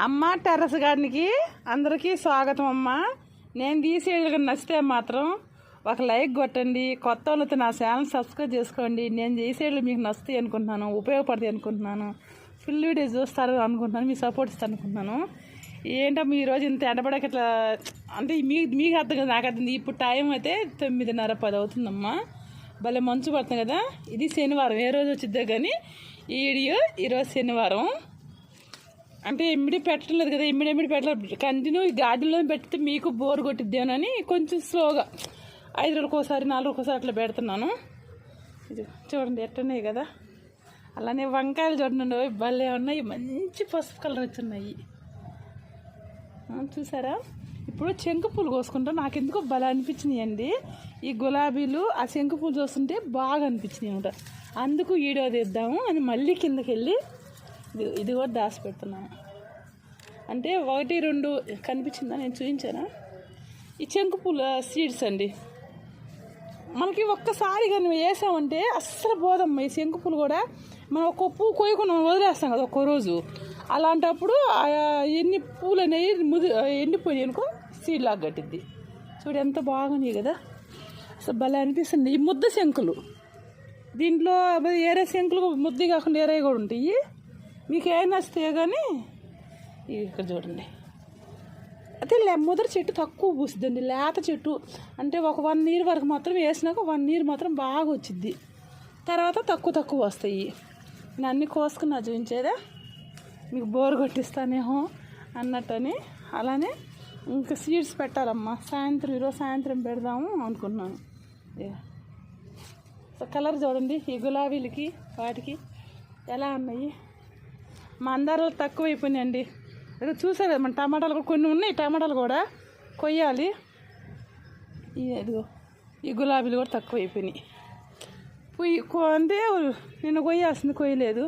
అమ్మ టెర్రస్ గార్డెన్కి అందరికీ స్వాగతం అమ్మ. నేను తీసే నచ్చితే మాత్రం ఒక లైక్ కొట్టండి. కొత్త వాళ్ళతో నా ఛానల్ సబ్స్క్రైబ్ చేసుకోండి. నేను చేసేళ్ళు మీకు నచ్చుతాయి అనుకుంటున్నాను, ఉపయోగపడతాయి అనుకుంటున్నాను, ఫుల్ వీడియో చూస్తారు అనుకుంటున్నాను, మీ సపోర్ట్ ఇస్తారు అనుకుంటున్నాను. ఏంటో మీ రోజు ఇంత ఎండపడక ఇట్లా అంటే మీకు అర్థం కదా, నాకు అర్థం. ఇప్పుడు టైం అయితే 9:30 10 అవుతుందమ్మా. భలే మంచు పడుతుంది కదా. ఇది శనివారం, ఏ రోజు వచ్చిద్దే కానీ ఈ వీడియో ఈరోజు శనివారం. అంటే ఇమ్మిడి పెట్టడం లేదు కదా, ఇమ్మిడి పెట్టలేదు. కంటిన్యూ ఈ గార్డెన్లో పెడితే మీకు బోర్ కొట్టిద్దేమోనని కొంచెం స్లోగా 5 రోజులకు ఒకసారి 4 రోజులకు ఒకసారి అట్లా పెడుతున్నాను. ఇది చూడండి ఎట్టున్నాయి కదా. అలానే వంకాయలు చూడండి, భలే ఉన్నాయి, మంచి పసుపు కలర్ వచ్చున్నాయి చూసారా. ఇప్పుడు శంకు పూలు కోసుకుంటాం. నాకు ఎందుకో భలే అనిపించినాయి అండి ఈ గులాబీలు. ఆ శంకు పూలు చూస్తుంటే బాగా అనిపించినాయి అనమాట. అందుకు వీడియో తీద్దాము అని మళ్ళీ కిందకి వెళ్ళి ఇది కూడా దాచి పెడుతున్నాను. అంటే 1 2 కనిపించిందా, నేను చూపించానా. ఈ శంకు పూల సీడ్స్ అండి, మనకి ఒక్కసారి కానీ వేసామంటే అస్సలు పోదమ్మా. ఈ శంకు పూలు కూడా మనం ఒక్క పువ్వు కొయ్యకుండా వదిలేస్తాం కదా ఒక్కో రోజు. అలాంటప్పుడు ఎన్ని పూలు అనేవి ఎండిపోయి అనుకో సీడ్ లాగా కట్టిద్ది. చూడు ఎంత బాగున్నాయి కదా, అసలు భలే అనిపిస్తుంది. ఈ ముద్ద శంకులు, దీంట్లో ఏరే శంకులు ముద్ద కాకుండా ఏరే కూడా ఉంటాయి. మీకు ఏం నచ్చితే కానీ ఇక్కడ చూడండి. అయితే ముదర చెట్టు తక్కువ పూసిద్దండి, లేత చెట్టు. అంటే ఒక 1 year వరకు మాత్రం వేసినాక 1 year మాత్రం బాగా వచ్చిద్ది, తర్వాత తక్కువ వస్తాయి. నేను అన్నీ కోసుకున్నా చూపించేదా, మీకు బోర్ కొట్టిస్తానేమో అన్నట్టని. అలానే ఇంకా సీడ్స్ పెట్టాలమ్మా. ఈరోజు సాయంత్రం పెడదాము అనుకున్నాను. కలర్ చూడండి, ఈ గులాబీలకి వాటికి ఎలా ఉన్నాయి. మందారాలు తక్కువ అయిపోయినాయండి. అదే చూసారు మన టమాటాలు కూడా కొన్ని ఉన్నాయి, టమాటాలు కూడా కొయ్యాలి. ఇదిగో ఈ గులాబీలు కూడా తక్కువ అయిపోయినాయి. అంటే నేను కొయ్యాల్సింది కొయ్యలేదు.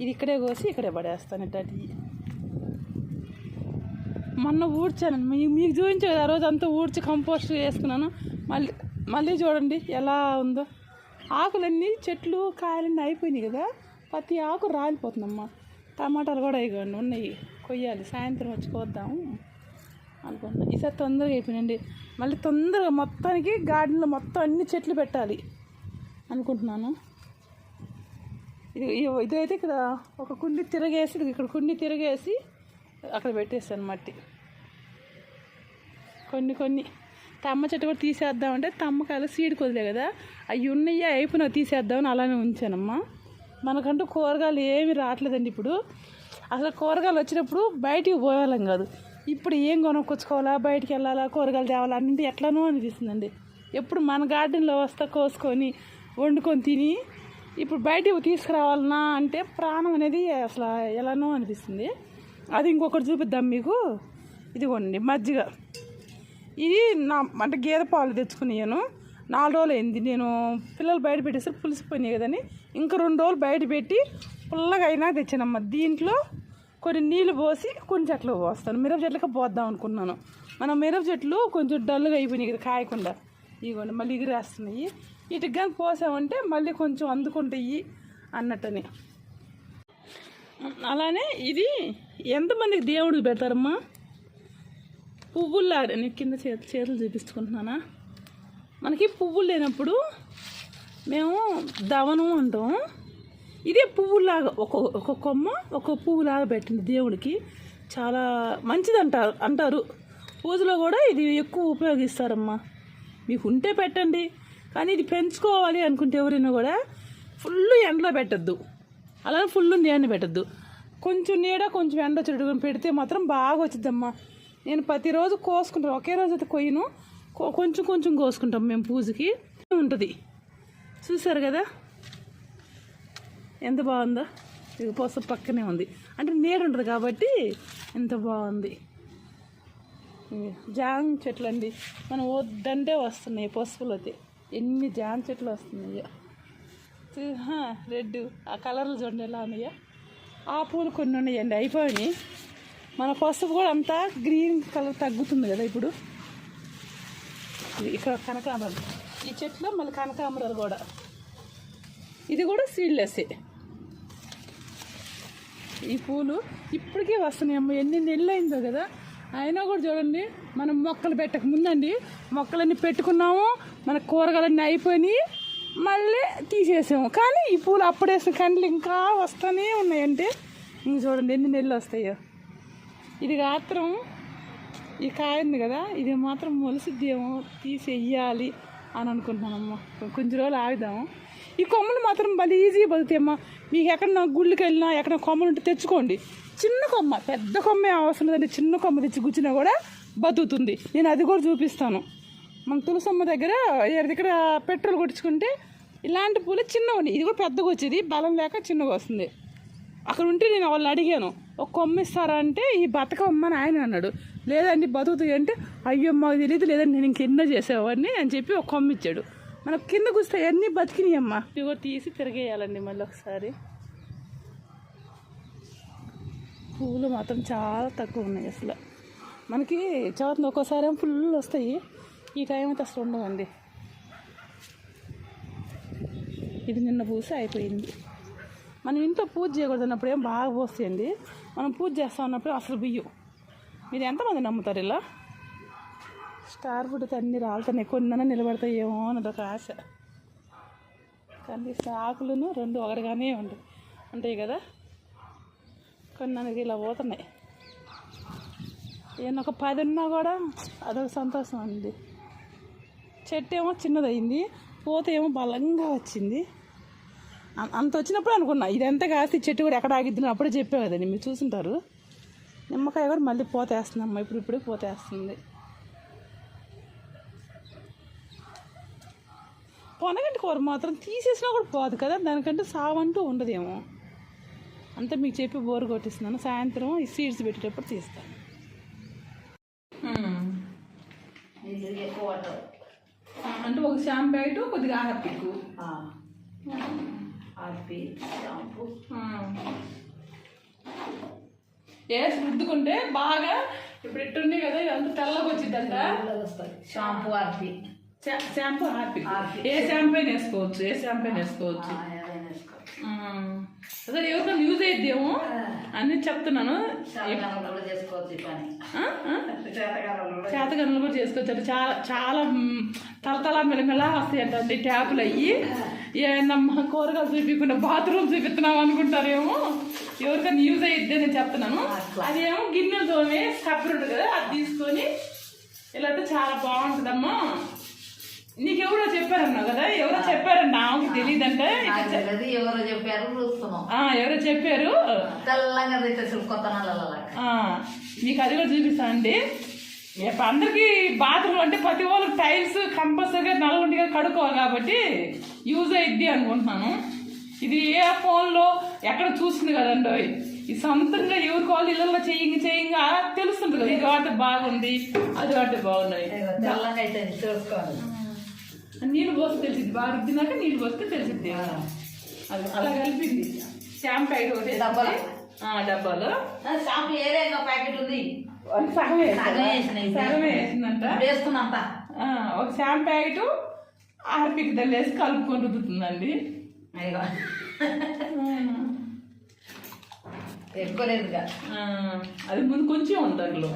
ఇది ఇక్కడే కోసి ఇక్కడే పడేస్తాను. ఇట్లాంటి మొన్న ఊడ్చాను, మీకు చూపించే కదా ఆ రోజు అంతా ఊడ్చి కంపోస్ట్ వేసుకున్నాను. మళ్ళీ చూడండి ఎలా ఉందో. ఆకులన్నీ చెట్లు కాయలన్నీ అయిపోయినాయి కదా, ప్రతి ఆకు రాలిపోతుందమ్మా. టమాటాలు కూడా ఇవ్వండి ఉన్నాయి, కొయ్యాలి. సాయంత్రం వచ్చి కోద్దాము అనుకుంటున్నాను. ఈసారి తొందరగా అయిపోయినండి. మళ్ళీ తొందరగా మొత్తానికి గార్డెన్లో మొత్తం అన్ని చెట్లు పెట్టాలి అనుకుంటున్నాను. ఇదైతే ఇక్కడ ఒక కుండి తిరగేసి, ఇక్కడ కుండి తిరగేసి అక్కడ పెట్టేస్తాను మట్టి. కొన్ని తమ్మ చెట్టు కూడా తీసేద్దామంటే తమ్మకాయలు సీడ్ కొదిలే కదా, అవి ఉన్నాయి అయిపోయినా తీసేద్దామని అలానే ఉంచానమ్మా. మనకంటూ కూరగాయలు ఏమి రావట్లేదండి ఇప్పుడు. అసలు కూరగాయలు వచ్చినప్పుడు బయటికి పోవాలం కాదు, ఇప్పుడు ఏం కొనుక్కొచ్చుకోవాలా, బయటికి వెళ్ళాలా, కూరగాయలు తేవాలా అన్నింటి ఎట్లానో అనిపిస్తుందండి. ఎప్పుడు మన గార్డెన్లో వస్తా కోసుకొని వండుకొని తిని ఇప్పుడు బయటికి తీసుకురావాలన్నా అంటే ప్రాణం అనేది అసలు ఎలానో అనిపిస్తుంది. అది ఇంకొకటి చూపిద్దాం మీకు. ఇదిగోండి మజ్జిగ. ఇది అంటే గేదె పాలు తెచ్చుకున్నాను. 4 రోజులు అయింది. నేను పిల్లలు బయట పెట్టేసి పులిసిపోయినాయి కదని ఇంకా 2 రోజులు బయట పెట్టి పుల్లగా అయినా తెచ్చానమ్మా. దీంట్లో కొన్ని నీళ్ళు పోసి కొన్ని చెట్లకు పోస్తాను. మిరప చెట్లకు పోద్దాం అనుకున్నాను. మన మిరప చెట్లు కొంచెం డల్గా అయిపోయినాయి కదా కాయకుండా. ఇదిగోండి మళ్ళీ ఎగిరేస్తున్నాయి. వీటికి కానీ పోసామంటే మళ్ళీ కొంచెం అందుకుంటాయి అన్నట్టని. అలానే ఇది ఎంతమందికి దేవుడికి పెడతారమ్మా పువ్వుల్లా. నేను కింద చేతులు చూపించుకుంటున్నానా. మనకి పువ్వులు లేనప్పుడు మేము దవనం అంటాం. ఇదే పువ్వులాగా ఒక కొమ్మ ఒక పువ్వులాగా పెట్టింది దేవుడికి. చాలా మంచిది అంటారు. పూజలో కూడా ఇది ఎక్కువ ఉపయోగిస్తారమ్మా. మీకు ఉంటే పెట్టండి, కానీ ఇది పెంచుకోవాలి అనుకుంటే ఎవరైనా కూడా ఫుల్ ఎండలో పెట్టద్దు, అలానే ఫుల్ నీడని పెట్టద్దు. కొంచెం నీడ కొంచెం ఎండ చెడుకొని పెడితే మాత్రం బాగా వచ్చిద్దమ్మా. నేను ప్రతిరోజు కోసుకుంటాను, ఒకే రోజు అయితే కొయ్యను, కొంచెం కోసుకుంటాం మేము పూజకి. ఉంటుంది చూసారు కదా ఎంత బాగుందో. ఇది పసుపు పక్కనే ఉంది, అంటే నీడ ఉంటుంది కాబట్టి ఎంత బాగుంది. జామ చెట్లు అండి, మనం వద్దంటే వస్తున్నాయి పసుపులు. అయితే ఎన్ని జామ చెట్లు వస్తున్నాయో. రెడ్ ఆ కలర్లు చూడండి ఎలా ఉన్నాయో. ఆ పూలు కొన్ని ఉన్నాయండి అయిపోయి. మన పసుపు కూడా అంతా గ్రీన్ కలర్ తగ్గుతుంది కదా ఇప్పుడు. ఇక్కడ కనకాంబరాలు, ఈ చెట్లు మళ్ళీ కనకాంబరాలు కూడా. ఇది కూడా సీడ్లెస్సే. ఈ పూలు ఇప్పటికీ వస్తున్నాయి అమ్మ, ఎన్ని నెలలు అయిందో కదా. అయినా కూడా చూడండి, మనం మొక్కలు పెట్టక ముందండి మొక్కలన్నీ పెట్టుకున్నాము, మన కూరగాయలన్నీ అయిపోయినాయి, మళ్ళీ తీసేసాము. కానీ ఈ పూలు అప్పుడేసిన కండ్లు ఇంకా వస్తూనే ఉన్నాయంటే ఇంక చూడండి ఎన్ని నెలలు వస్తాయో. ఇది మాత్రం ఈ కాయ ఉంది కదా, ఇది మాత్రం మొలిసిద్దేమో, తీసేయాలి అని అనుకుంటున్నానమ్మా. కొంచెం రోజులు ఆగుదాము. ఈ కొమ్మలు మాత్రం భలే ఈజీగా బతుకుతాయమ్మా. మీకు ఎక్కడ గుళ్ళకి వెళ్ళినా ఎక్కడ కొమ్మలు ఉంటే తెచ్చుకోండి. చిన్న కొమ్మ, పెద్ద కొమ్మే అవసరం లేదండి, చిన్న కొమ్మ తెచ్చి గుచ్చినా కూడా బతుకుతుంది. నేను అది కూడా చూపిస్తాను. మన తులసమ్మ దగ్గర ఇక్కడ పెట్రోల్ కొట్టించుకుంటే ఇలాంటి పూలు చిన్నగా ఉన్నాయి. ఇది కూడా పెద్దగా వచ్చేది, బలం లేక చిన్నగా వస్తుంది. అక్కడ ఉంటే నేను వాళ్ళని అడిగాను, ఒక కొమ్మ ఇస్తారా అంటే ఈ బతకమ్మని ఆయన అన్నాడు. లేదండి బతుకుతాయి అంటే, అయ్యో మాకు తెలియదు, లేదండి నేను ఇంకెన్నో చేసేవాడిని అని చెప్పి ఒక కొమ్మ ఇచ్చాడు. మనకు కింద కూస్తే అన్నీ బతికినాయమ్మా. ఇవి కూడా తీసి తిరిగేయాలండి మళ్ళీ ఒకసారి. పువ్వులు మాత్రం చాలా తక్కువ ఉన్నాయి అసలు. మనకి చదువుతుంది ఒక్కోసారి ఏమో ఫుల్ వస్తాయి, ఈ టైం అయితే అసలు ఉండవండి. ఇది నిన్న పూసి అయిపోయింది. మనం ఇంట్లో పూజ చేయకూడదు అన్నప్పుడు ఏం బాగా పోస్తాయండి, మనం పూజ చేస్తాం అన్నప్పుడు అసలు బియ్యం. మీరు ఎంతమంది నమ్ముతారు ఇలా? స్టార్ ఫుడ్ అన్నీ రాలుతున్నాయి, కొన్న నిలబడతాయేమో అన్నది ఒక ఆశ. కానీ ఆకులను రెండు ఒకటిగానే ఉంటాయి కదా, కొన్నానికి ఇలా పోతున్నాయి. ఏమన్నా ఒక 10 ఉన్నా కూడా అదొక సంతోషం అండి. చెట్టు ఏమో చిన్నదయింది, పూత ఏమో బలంగా వచ్చింది. అంత వచ్చినప్పుడు అనుకున్నా ఇదంతా కాస్త చెట్టు కూడా ఎక్కడ ఆగిద్దని అప్పుడే చెప్పే కదండి, మీరు చూసుంటారు. నిమ్మకాయ కూడా మళ్ళీ పోతేస్తుందమ్మా, ఇప్పుడే పోతేస్తుంది. పొనగంటి కూర మాత్రం తీసేసినా కూడా పోదు కదా, దానికంటే సావంటూ ఉండదేమో. అంతా మీకు చెప్పి బోరు కొట్టిస్తున్నాను. సాయంత్రం ఈ సీడ్స్ పెట్టేటప్పుడు తీస్తాను. అంటే ఒక షాంపూ ప్యాకెట్, కొద్దిగా హార్పిక్ షాంపూ వేసి రుద్దుకుంటే బాగా. ఇప్పుడు ఇట్టుంది కదా, ఇదంతా తెల్లగా వచ్చిందంట. షాంపూ హార్పిక్, షాంపూ హార్పిక్ ఏ షాంపూ అయినా వేసుకోవచ్చు, ఏ షాంపూ అయినా వేసుకోవచ్చు. అసలు ఎవరికైనా యూజ్ అయ్యిద్దేమో అని చెప్తున్నాను. చేతగనులు కూడా చేసుకోవచ్చు. చాలా చాలా తలతల మెల్లమెల్లా వస్తాయంటండి ట్యాపులు అయ్యి. ఏమన్నా కూరగాయలు చూపించకుండా బాత్రూమ్ చూపిస్తున్నాం అనుకుంటారేమో, ఎవరికైనా యూజ్ అయ్యిద్ది అని చెప్తున్నాను. అదేమో గిన్నెలతోనే స్క్రబ్బర్ ఉంటుంది కదా, అది తీసుకొని ఇలా అయితే చాలా బాగుంటుందమ్మా. నీకెవరో చెప్పారన్నావు కదా, ఎవరో చెప్పారండి, నాకు తెలియదంటే ఎవరో చెప్పారు, ఎవరో చెప్పారు. మీకు అది కూడా చూపిస్తానండి. అందరికీ బాత్రూమ్ అంటే ప్రతి వాళ్ళకి టైల్స్ కంపల్సరీగా నల్లగుంటిగా కడుక్కోవాలి కాబట్టి యూజ్ అయ్యిద్ది అనుకుంటున్నాను. ఇది ఏ ఫోన్లో ఎక్కడ చూసింది కదండి, ఈ సొంతంగా ఎవరికి వాళ్ళు ఇళ్ళల్లో చేయంగా తెలుస్తుంది కదా, ఇది వాటి బాగుంది, అది వాటి బాగున్నాయి. నీళ్ళు పోస్తే తెలిసింది, బాగా రుద్దినాక నీళ్ళు పోస్తే తెలిసింది. అది అలా కలిపింది. షాంపూ ప్యాకెట్ ఒకటి డబ్బాలు షాంపూ ఏరియా ప్యాకెట్ ఉంది, సగమే వేసిందంట. వేస్తున్నంత ఒక షాంపూ ప్యాకెట్ హార్పిక్ దల్లేసి కలుపుకొని రుద్దుతుందండి. ఎక్కువ లేదుగా, అది ముందు కొంచెం ఉంది అందులో.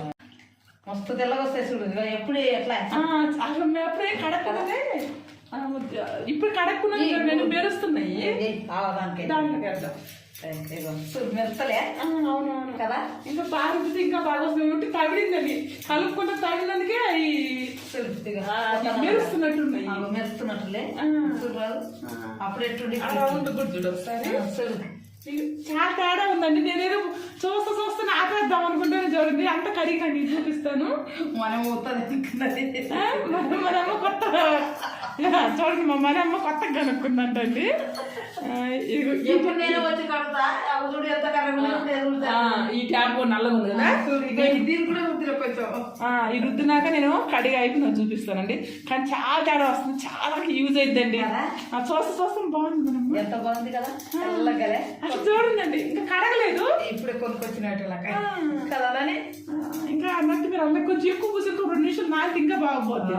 మస్తు తెల్లగా వస్తాయి చూడు. ఎప్పుడు ఎట్లా అసలు ఎప్పుడే కడక్కదే, ఇప్పుడు కడక్కున్నా నేను మెరుస్తున్నాయి దాంట్లో మెరుస్తలే. అవునవును కదా, ఇంకా బాగా ఇంకా బాగా వస్తుంది. పగిడిందని కలుపుకుంటే తగినందుకే అవి మెరుస్తున్నట్టున్నాయి. మెరుస్తున్నట్టులే అప్పుడు ఎట్టుండి అలా ఉంటుంది చూడు ఒకసారి. చాలా తేడా ఉందండి. నేనేదో చూస్తే ఆపేద్దాం అనుకుంటాను. చూడండి అంత కడిగి చూపిస్తాను. మనమ్మ కొత్త చూడండి, మనమ్మ కొత్తగా కనుక్కుందంటండి. ఈ ట్యాప్ నల్లగా ఉంది కదా, దీని కూడా కొంచెం ఈ రుద్దినాక నేను కడిగి అయిపోయిందని చూపిస్తానండి. కానీ చాలా తేడా వస్తుంది, చాలా యూజ్ అయిద్దండి. చూస్తే బాగుంది, ఎంత బాగుంది కదా. చూడండి ఇంకా కడగలేదు, ఇప్పుడే కొనుక్కొచ్చినట్టు కదా. అలానే ఇంకా అన్నట్టు మీరు అందరికి కొంచెం ఎక్కువ పూసి 2 నిమిషాలు నాటి ఇంకా బాగపోద్ది.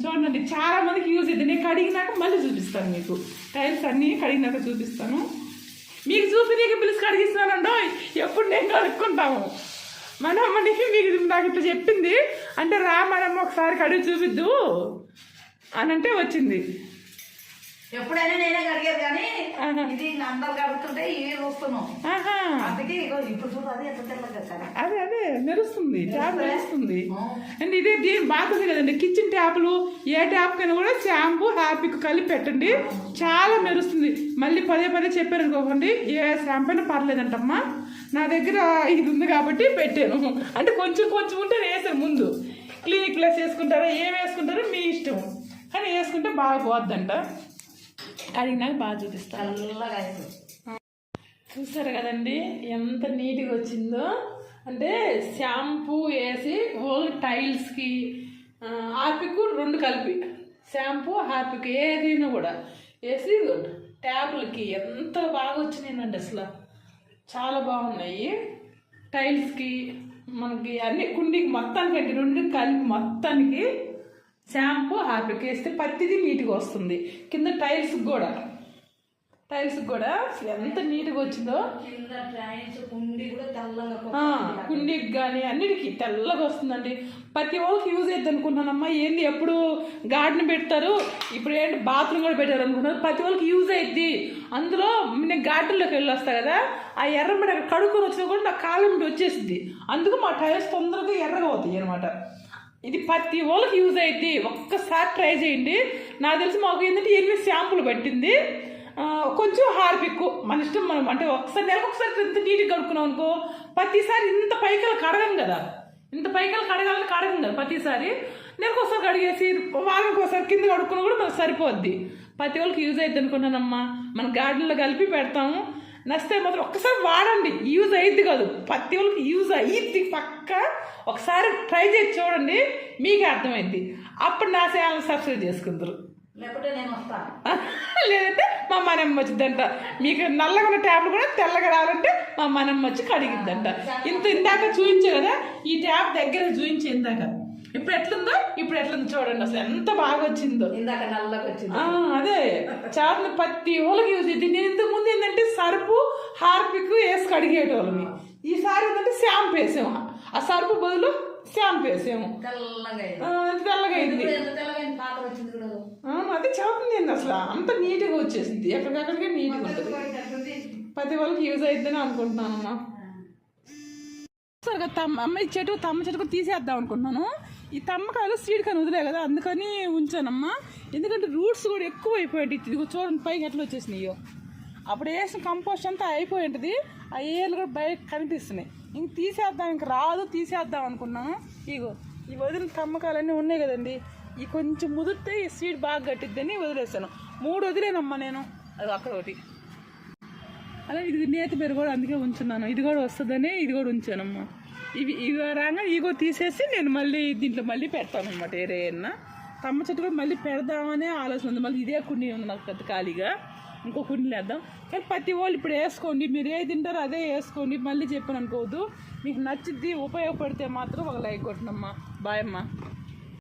చూడండి చాలా మందికి యూజ్ అవుతుంది. నేను కడిగినాక మళ్ళీ చూపిస్తాను మీకు. టైల్స్ అన్నీ కడిగినాక చూపిస్తాను. మీకు చూపి నీకు పిలిచి కడిగిస్తున్నాను అనుకుంటాము. మనమ్మని మీకు నాకు ఇట్లా చెప్పింది అంటే రా మనమ్మ ఒకసారి కడిగి చూపిద్దు అని అంటే వచ్చింది. ఎప్పుడైనా నేనే కడిగేది కానీ ఇది అందరు కడుగుతుంటే ఇవి చూస్తున్నాం. అందుకే ఇప్పుడు చూడాలి ఎంత తెల్లగా కదా. అదే అదే మెరుస్తుంది, ట్యాప్ మెరుస్తుంది. అండ్ ఇదే దీని బాగుంది కదండి. కిచెన్ ట్యాప్లు ఏ ట్యాప్ కైనా కూడా షాంపూ హ్యాపీకి కలిపి పెట్టండి, చాలా మెరుస్తుంది. మళ్ళీ పదే పదే చెప్పారు అనుకోకండి, ఏ షాంపూ అయినా పర్లేదంటమ్మా. నా దగ్గర ఇది ఉంది కాబట్టి పెట్టాను. అంటే కొంచెం కొంచెం ఉంటే వేసాను ముందు. క్లినిక్ ప్లస్ వేసుకుంటారా ఏం వేసుకుంటారో మీ ఇష్టం, కానీ వేసుకుంటే బాగా పోద్దంట. అడిగినాక బాగా చూపిస్తాను. చూసారు కదండి ఎంత నీట్గా వచ్చిందో. అంటే షాంపూ వేసి ఓన్లీ టైల్స్కి హార్పిక్ 2 కలిపి షాంపూ హార్పిక్ ఏదైనా కూడా వేసి ట్యాప్లకి ఎంత బాగా వచ్చినాయండి. అసలు చాలా బాగున్నాయి. టైల్స్కి మనకి అన్ని కుండీకి మొత్తానికి 2 కలిపి మొత్తానికి షాంపూ హార్పిక్ వేస్తే ప్రతిదీ నీట్గా వస్తుంది. కింద టైల్స్కి కూడా ఎంత నీట్గా వచ్చిందో. కుండీకి కానీ అన్నిటికీ తెల్లగా వస్తుందండి. ప్రతి వాళ్ళకి యూజ్ అవుతుంది అనుకుంటున్నానమ్మా. ఏంది ఎప్పుడు గార్డెన్ పెడతారు, ఇప్పుడు ఏంటి బాత్రూమ్ కూడా పెట్టారు అనుకుంటున్నారు. ప్రతి వాళ్ళకి యూజ్ అవుద్ది. అందులో నేను గార్డెన్లోకి వెళ్ళి వస్తా కదా, ఆ ఎర్రమడి అక్కడ కడుక్కొని వచ్చినా కూడా నాకు కాలం వచ్చేసింది. అందుకు మా టైల్స్ తొందరగా ఎర్రగా అవుతాయి అనమాట. ఇది ప్రతి వాళ్ళకి యూజ్ అవుద్ది. ఒక్కసారి ట్రై చేయండి. నాకు తెలిసి మాకు ఏంటంటే 8 షాంపులు పట్టింది. కొంచెం హార్పిక్ మన ఇష్టం. మనం అంటే ఒకసారి నెలకు ఒకసారి ఇంత నీట్గా కడుక్కున్నాం అనుకో, ప్రతిసారి ఇంత పైకలు కడగం కదా, కడగం కదా. ప్రతిసారి నెలకు ఒకసారి కడిగేసి వారానికి ఒకసారి కింద కడుక్కున్నా కూడా మనకు సరిపోద్ది. ప్రతి వాళ్ళకి యూజ్ అవుతుంది అనుకున్నానమ్మా. మన గార్డెన్లో కలిపి పెడతాము. నచ్చితే మాత్రం ఒక్కసారి వాడండి. యూజ్ అయ్యిద్ది కాదు, ప్రతి వాళ్ళకి యూజ్ అయ్యిద్ది పక్క. ఒకసారి ట్రై చేసి చూడండి, మీకే అర్థమైద్ది. అప్పుడు నా ఛానల్ సబ్స్క్రైబ్ చేసుకుందరు. లేకపోతే నేను వస్తాను, లేదంటే మా మనమ్మ వచ్చిందంట. మీకు నల్లగా ఉన్న ట్యాప్లు కూడా తెల్లగా రావాలంటే మా మనమ్మ వచ్చి కడిగిద్దంట. ఇందాక చూపించే కదా, ఈ ట్యాప్ దగ్గర చూపించే ఇందాక. ఇప్పుడు ఎట్లుందో చూడండి. అసలు ఎంత బాగా వచ్చిందో. ఇందాక నల్లగా వచ్చింది. అదే చాలా ప్రతి వాళ్ళకి యూజ్ అవుతుంది. నేను ఇంతకు ముందు ఏంటంటే సర్పు హార్పిక్ వేసి కడిగేటోళ్ళమి. ఈసారి ఏంటంటే షాంపూ వేసాము. ఆ సర్పు బదులు షాంపూ వేసాము. తెల్లగా అయింది. అదే చదువుతుంది అసలు అంత నీట్గా వచ్చేసింది. ఎక్కడికక్కడికే నీట్గా ఉంటుంది. ప్రతి వాళ్ళకి యూజ్ అవుతుందని అనుకుంటున్నానమ్మా. సరే అమ్మ ఈ తమ్మ చెట్టు తీసేద్దాం అనుకుంటున్నాను. ఈ తమ్మకాయలు సీడ్ కానీ వదిలే కదా, అందుకని ఉంచానమ్మా. ఎందుకంటే రూట్స్ కూడా ఎక్కువ అయిపోయాయి. ఇదిగో చూడండి పైకి ఎట్లా వచ్చేసినాయో. అప్పుడు వేసిన కంపోస్ట్ అంతా అయిపోయి ఉంటుంది. ఆ ఏళ్ళు కూడా బయట కనిపిస్తున్నాయి. ఇంక తీసేద్దాం అనుకున్నాను. ఇగో ఈ వదిలిన తమ్మకాయలన్నీ ఉన్నాయి కదండి, ఈ కొంచెం ముదిరితే ఈ సీడ్ బాగా గట్టిద్దని వదిలేసాను. 3 వదిలేనమ్మా నేను. అది అక్కడ ఒకటి. అలా ఇది నేతి పెరుగు కూడా అందుకే ఉంచున్నాను. ఇది కూడా వస్తుందని ఇది కూడా ఉంచానమ్మా. ఇవి రాగా ఇగో తీసేసి నేను మళ్ళీ దీంట్లో మళ్ళీ పెడతాను అనమాట. ఏరైనా తమ్మ చెట్టు కూడా మళ్ళీ పెడదామనే ఆలోచన ఉంది. మళ్ళీ ఇదే కుండీ ఉంది నాకు పెద్ద ఖాళీగా, ఇంకో కుండీలు వేద్దాం. కానీ ప్రతి వాళ్ళు ఇప్పుడు వేసుకోండి, మీరు ఏది తింటారో అదే వేసుకోండి. మళ్ళీ చెప్పాను అనుకోవద్దు. మీకు నచ్చిద్ది ఉపయోగపడితే మాత్రం ఒక లైక్ కొట్టనమ్మా. బాయ్ అమ్మా.